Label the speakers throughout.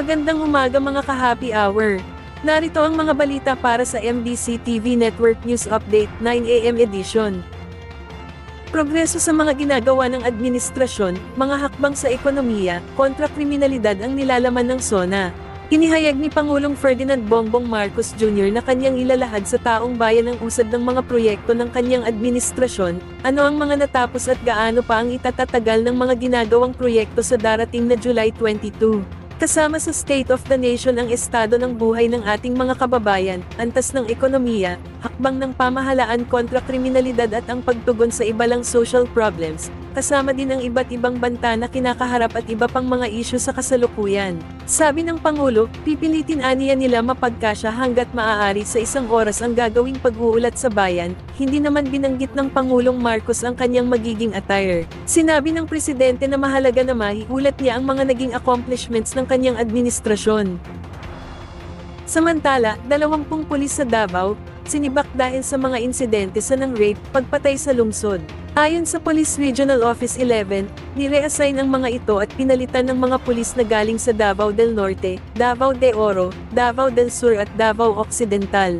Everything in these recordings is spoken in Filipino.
Speaker 1: Magandang umaga mga ka-happy hour. Narito ang mga balita para sa MBC TV Network News Update 9 AM edition. Progreso sa mga ginagawa ng administrasyon, mga hakbang sa ekonomiya, kontra kriminalidad ang nilalaman ng SONA. Inihayag ni Pangulong Ferdinand Bongbong Marcos Jr. na kanyang ilalahad sa taong bayan ang usad ng mga proyekto ng kanyang administrasyon, ano ang mga natapos at gaano pa ang itatatagal ng mga ginagawang proyekto sa darating na July 22. Kasama sa State of the Nation ang estado ng buhay ng ating mga kababayan, antas ng ekonomiya, hakbang ng pamahalaan kontra kriminalidad at ang pagtugon sa ibalang social problems, kasama din ang iba't ibang banta na kinakaharap at iba pang mga isyu sa kasalukuyan. Sabi ng Pangulo, pipilitin aniya nila mapagkasya hanggat maaari sa isang oras ang gagawing pag-uulat sa bayan, hindi naman binanggit ng Pangulong Marcos ang kanyang magiging attire. Sinabi ng Presidente na mahalaga na maiulat niya ang mga naging accomplishments ng kanyang administrasyon. Samantala, 20 pulis sa Davao, sinibak dahil sa mga insidente sa rape, pagpatay sa lungsod. Ayon sa Police Regional Office 11, ni-reassign ang mga ito at pinalitan ng mga pulis na galing sa Davao del Norte, Davao de Oro, Davao del Sur at Davao Occidental.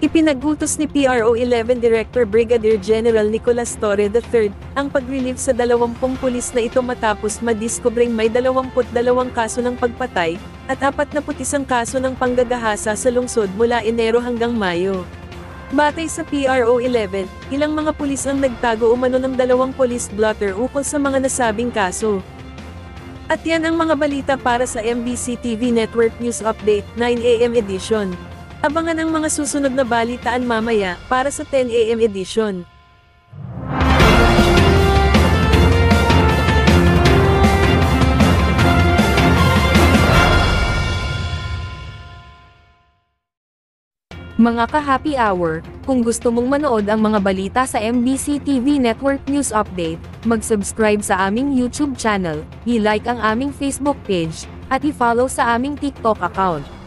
Speaker 1: Ipinagutos ni PRO 11 Director Brigadier General Nicolas Torre III, ang pag-relieve sa 20 pulis na ito matapos madiskobring may 22 kaso ng pagpatay, at 41 kaso ng panggagahasa sa lungsod mula Enero hanggang Mayo. Batay sa PRO 11, ilang mga pulis ang nagtago umano ng 2 police blotter ukol sa mga nasabing kaso. At yan ang mga balita para sa MBC TV Network News Update 9 AM edition. Abangan ang mga susunod na balitaan mamaya para sa 10 AM edition.
Speaker 2: Mga ka-happy hour, kung gusto mong manood ang mga balita sa MBC TV Network News Update, mag-subscribe sa aming YouTube channel, i-like ang aming Facebook page, at i-follow sa aming TikTok account.